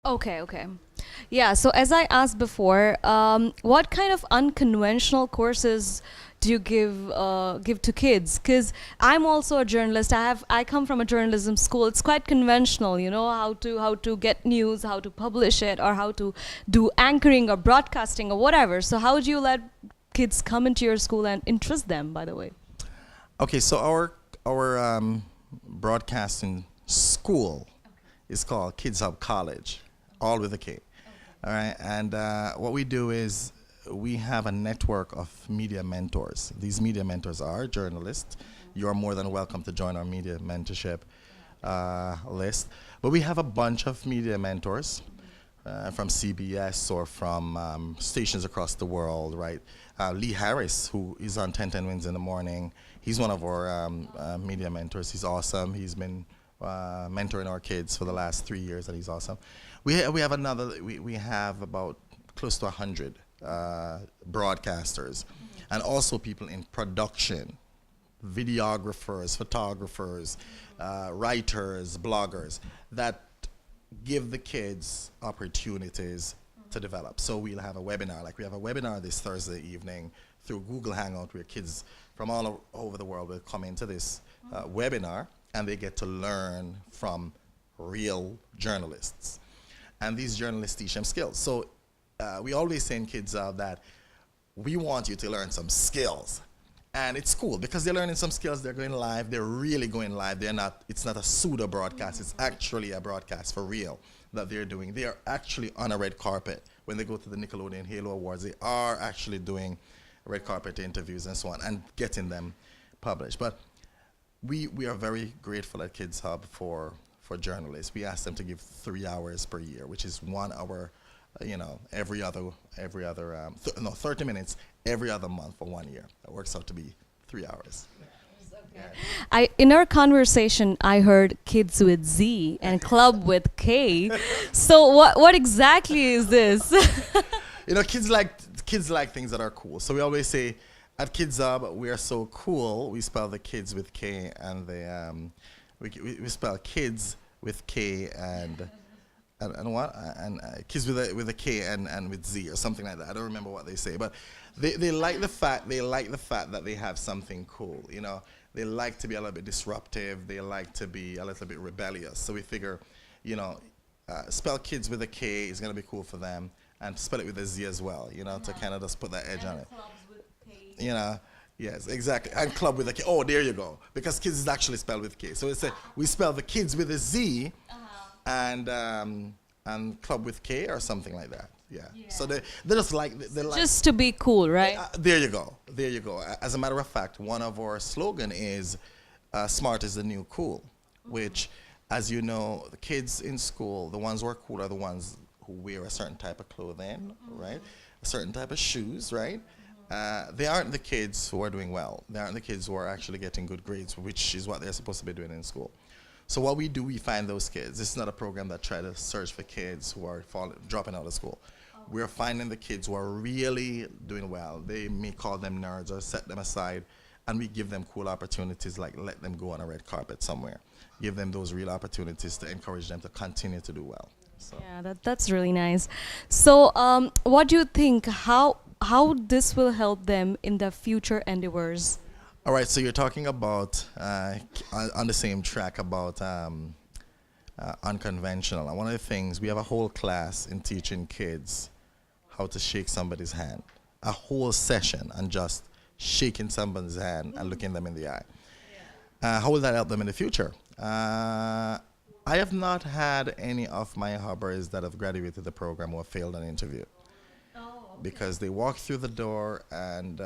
Okay, okay. Yeah, so as I asked before, what kind of unconventional courses do you give to kids? Because I'm also a journalist. I come from a journalism school. It's quite conventional, you know, how to get news, how to publish it, or how to do anchoring or broadcasting or whatever. So how do you let kids come into your school and interest them? By the way. Okay, so our broadcasting school is called Kidzhub College, all with a K. All right, and what we do is we have a network of media mentors. These media mentors are journalists. You are more than welcome to join our media mentorship list. But we have a bunch of media mentors from CBS or from stations across the world, right? Lee Harris, who is on 1010 Wins in the Morning, he's one of our media mentors. He's awesome. He's been mentoring our kids for the last 3 years, and he's awesome. We have another. We have about close to 100 broadcasters, and also people in production, videographers, photographers, writers, bloggers that give the kids opportunities to develop. So we'll have a webinar, like we have a webinar this Thursday evening through Google Hangout where kids from all over the world will come into this webinar and they get to learn from real journalists. And these journalists teach them skills. So we always send kids out that we want you to learn some skills. And it's cool because they're learning some skills, they're going live, they're really going live. It's not a pseudo broadcast, it's actually a broadcast for real that they're doing. They are actually on a red carpet. When they go to the Nickelodeon Halo Awards, they are actually doing red carpet interviews and so on and getting them published. But we are very grateful at Kids Hub for journalists. We ask them to give 3 hours per year, which is 1 hour, every other 30 minutes every other month for 1 year. That works out to be 3 hours. Yeah. In our conversation, I heard kids with Z and club with K. So what exactly is this? Kids like things that are cool. So we always say at Kids Hub, we are so cool. We spell the kids with K, and we spell kids with K and kids with a K and with Z or something like that. I don't remember what they say, but they like the fact that they have something cool. They like to be a little bit disruptive. They like to be a little bit rebellious. So we figure, spell kids with a K is gonna be cool for them, and spell it with a Z as well. To kind of just put that edge on it. Yes, exactly. And club with a K. Oh, there you go. Because kids is actually spelled with K. So we spell the kids with a Z, and club with K or something like that. Yeah. So they just like just to be cool, right? There you go. There you go. As a matter of fact, one of our slogan is "Smart is the new cool," which, as you know, the kids in school, the ones who are cool are the ones who wear a certain type of clothing, right? A certain type of shoes, right? They aren't the kids who are doing well. They aren't the kids who are actually getting good grades, which is what they're supposed to be doing in school. So what we do, we find those kids. This is not a program that tries to search for kids who are dropping out of school. We're finding the kids who are really doing well. They may call them nerds or set them aside, and we give them cool opportunities, like let them go on a red carpet somewhere. Give them those real opportunities to encourage them to continue to do well. So. Yeah, that's really nice. So what do you think, how this will help them in their future endeavors? All right, so you're talking about, on the same track, about unconventional. And one of the things, we have a whole class in teaching kids how to shake somebody's hand. A whole session on just shaking somebody's hand and looking them in the eye. How will that help them in the future? I have not had any of my hubbers that have graduated the program or failed an interview. Because they walk through the door and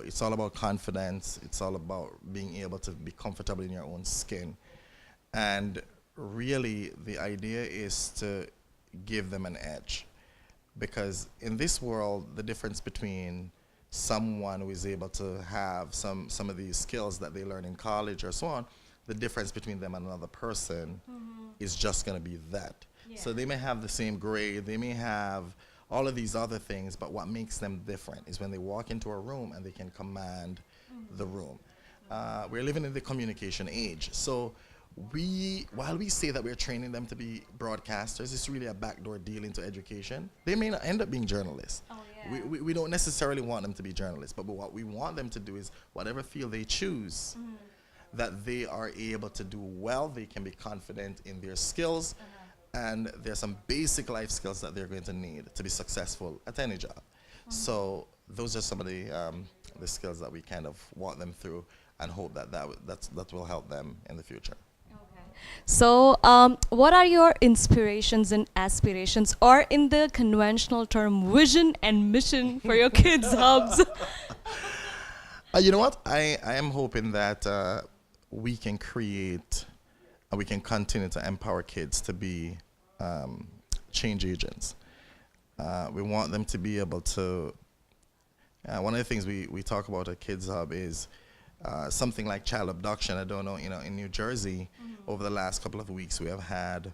it's all about confidence. It's all about being able to be comfortable in your own skin. And really, the idea is to give them an edge. Because in this world, the difference between someone who is able to have some of these skills that they learn in college or so on, the difference between them and another person is just going to be that. Yeah. So they may have the same grade, they may have all of these other things, but what makes them different is when they walk into a room and they can command the room. We're living in the communication age, so while we say that we're training them to be broadcasters, it's really a backdoor deal into education. They may not end up being journalists. Oh, We don't necessarily want them to be journalists, but what we want them to do is whatever field they choose, that they are able to do well, they can be confident in their skills, and there's some basic life skills that they're going to need to be successful at any job. So those are some of the skills that we kind of want them through, and hope that will help them in the future. So, what are your inspirations and aspirations, or in the conventional term, vision and mission for your kids' hubs? You know what? I am hoping that we can create and we can continue to empower kids to be change agents. We want them to be able to. One of the things we talk about at Kids Hub is something like child abduction. I don't know, in New Jersey, over the last couple of weeks, we have had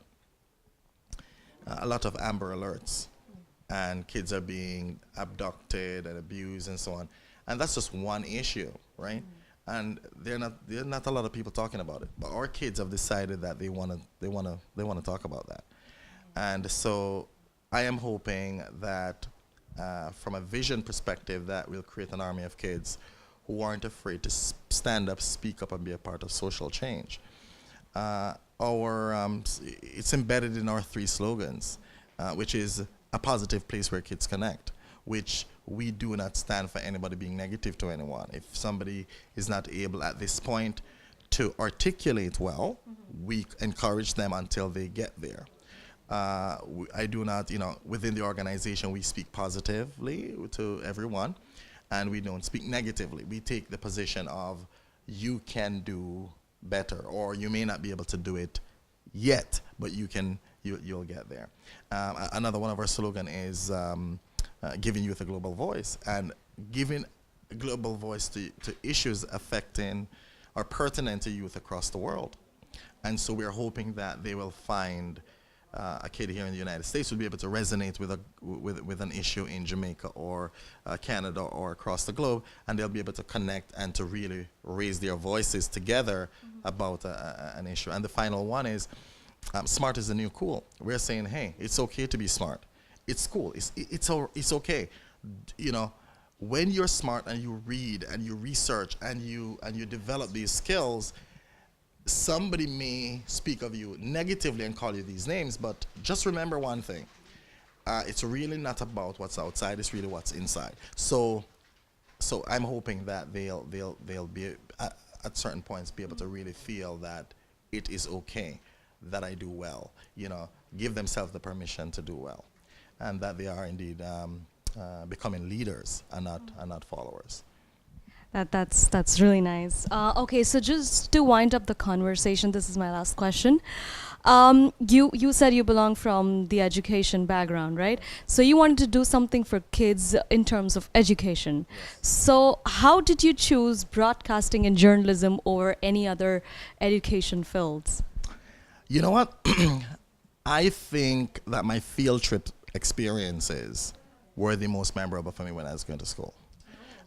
a lot of Amber Alerts, and kids are being abducted and abused and so on. And that's just one issue, right? And there are not a lot of people talking about it. But our kids have decided that they want to talk about that. And so I am hoping that from a vision perspective, that we'll create an army of kids who aren't afraid to stand up, speak up, and be a part of social change. It's embedded in our 3 slogans, which is a positive place where kids connect, which we do not stand for anybody being negative to anyone. If somebody is not able at this point to articulate well, we encourage them until they get there. I do not, within the organization, we speak positively to everyone, and we don't speak negatively. We take the position of you can do better, or you may not be able to do it yet, but you'll get there. Another one of our slogan is giving youth a global voice, and giving a global voice to issues affecting or pertinent to youth across the world. And so we're hoping that they will find a kid here in the United States will be able to resonate with an issue in Jamaica or Canada or across the globe, and they'll be able to connect and to really raise their voices together about an issue. And the final one is smart is the new cool. We're saying, hey, it's okay to be smart. It's cool. It's okay. When you're smart and you read and you research and you develop these skills, somebody may speak of you negatively and call you these names, but just remember one thing. It's really not about what's outside, it's really what's inside. So I'm hoping that they'll be at certain points be able to really feel that it is okay that I do well, give themselves the permission to do well, and that they are indeed becoming leaders and not followers. That's really nice. Okay, so just to wind up the conversation, this is my last question. You said you belong from the education background, right? So you wanted to do something for kids in terms of education. Yes. So how did you choose broadcasting and journalism over any other education fields? You know what? I think that my field trip experiences were the most memorable for me when I was going to school.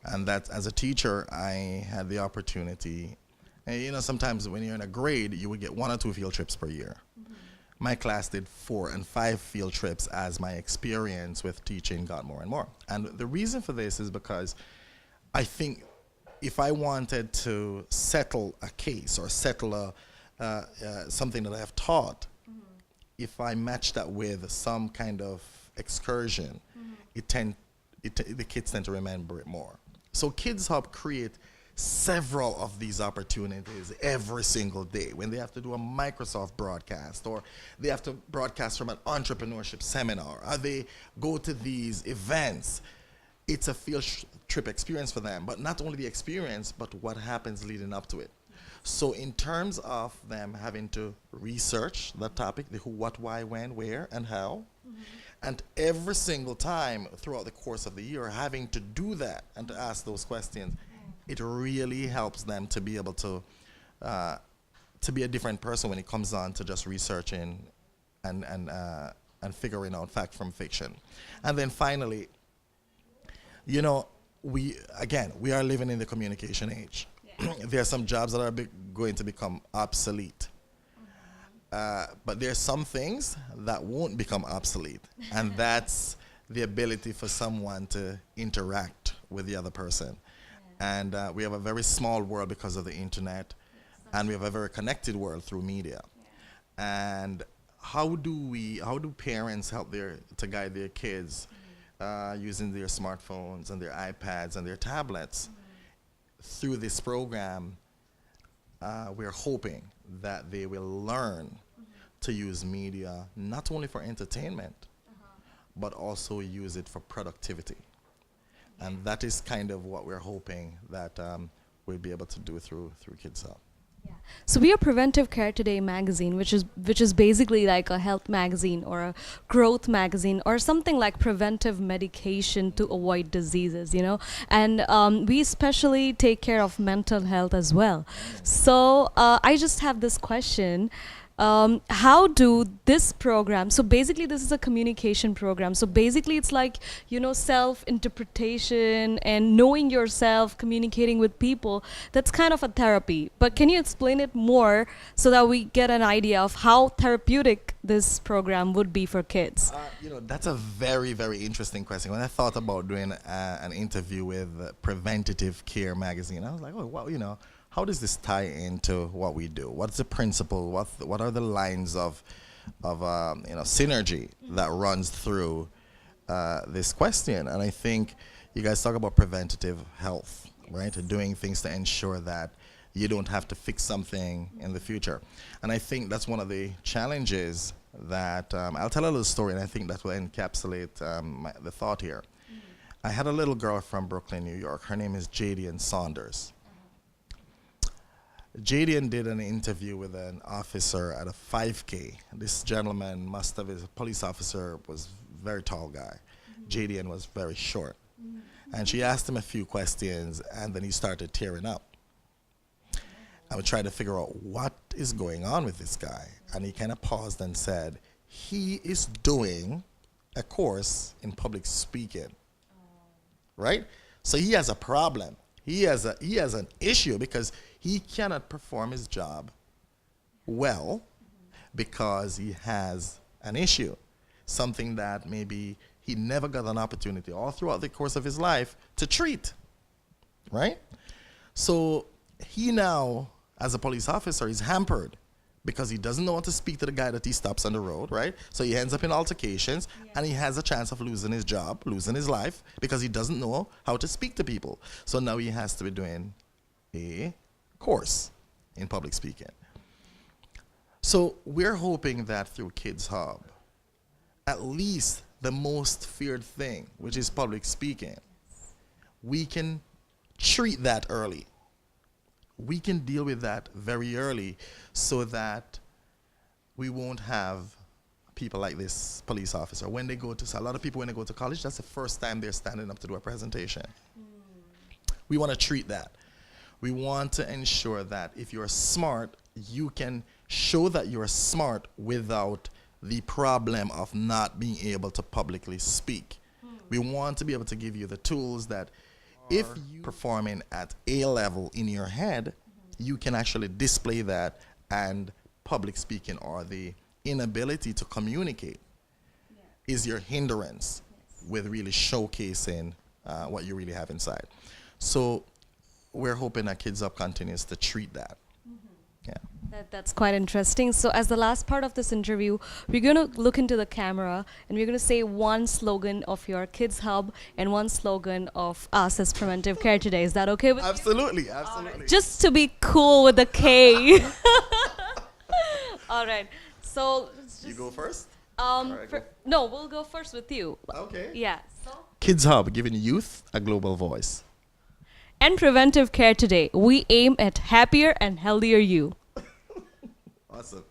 And that as a teacher, I had the opportunity, and sometimes when you're in a grade, you would get 1 or 2 field trips per year. My class did 4 and 5 field trips as my experience with teaching got more and more. And the reason for this is because I think if I wanted to settle a case or settle something that I have taught, if I match that with some kind of excursion, the kids tend to remember it more. So Kids Hub create several of these opportunities every single day when they have to do a Microsoft broadcast, or they have to broadcast from an entrepreneurship seminar, or they go to these events. It's a field trip experience for them, but not only the experience, but what happens leading up to it. So in terms of them having to research the topic, the who, what, why, when, where, and how, and every single time throughout the course of the year having to do that and to ask those questions, it really helps them to be able to be a different person when it comes on to just researching and figuring out fact from fiction. And then finally, we are living in the communication age. There are some jobs that are going to become obsolete. But there's some things that won't become obsolete, and that's the ability for someone to interact with the other person. And we have a very small world because of the internet, and we have a very connected world through media. And how do parents help to guide their kids using their smartphones and their iPads and their tablets? Through this program, we're hoping that they will learn to use media not only for entertainment, but also use it for productivity. And that is kind of what we're hoping that we'll be able to do through Kidzhub. Yeah. So we are Preventive Care Today magazine, which is basically like a health magazine or a growth magazine or something like preventive medication to avoid diseases, you know. And we especially take care of mental health as well. So I just have this question. How do this program, so basically this is a communication program, so basically it's like, you know, self-interpretation and knowing yourself, communicating with people, that's kind of a therapy. But can you explain it more so that we get an idea of how therapeutic this program would be for kids? That's a very, very interesting question. When I thought about doing an interview with Preventive Care magazine, I was like, oh, well, how does this tie into what we do? What's the principle? What are the lines of synergy that runs through this question? And I think you guys talk about preventative health, right? Doing things to ensure that you don't have to fix something in the future. And I think that's one of the challenges that I'll tell a little story, and I think that will encapsulate the thought here. I had a little girl from Brooklyn, New York. Her name is Jadian Saunders. Jadian did an interview with an officer at a 5K. This gentleman must have, a police officer, was a very tall guy. Jadian was very short. And she asked him a few questions, and then he started tearing up. I would try to figure out what is going on with this guy. And he kind of paused and said, he is doing a course in public speaking. Right? So he has a problem. He has an issue because he cannot perform his job well because he has an issue, something that maybe he never got an opportunity all throughout the course of his life to treat, right? So he now, as a police officer, is hampered because he doesn't know how to speak to the guy that he stops on the road, right? So he ends up in altercations, and he has a chance of losing his job, losing his life, because he doesn't know how to speak to people. So now he has to be doing a course in public speaking. So we're hoping that through Kidzhub, at least the most feared thing, which is public speaking, we can treat that early. We can deal with that very early so that we won't have people like this police officer. When they go to, a lot of people when they go to college, that's the first time they're standing up to do a presentation. We want to treat that. We want to ensure that if you're smart, you can show that you're smart without the problem of not being able to publicly speak. We want to be able to give you the tools that if you're performing at a level in your head, you can actually display that, and public speaking or the inability to communicate is your hindrance with really showcasing what you really have inside. So we're hoping that Kidzhub continues to treat that. Yeah. That's quite interesting. So as the last part of this interview, we're going to look into the camera and we're going to say one slogan of your Kidzhub and one slogan of us as Preventive Care Today. Is that okay with you? Absolutely, absolutely. Just to be cool with the K. All right. So you go first? No, we'll go first with you. Okay. Yeah. So Kidzhub, giving youth a global voice. And Preventive Care Today, we aim at happier and healthier you. Awesome.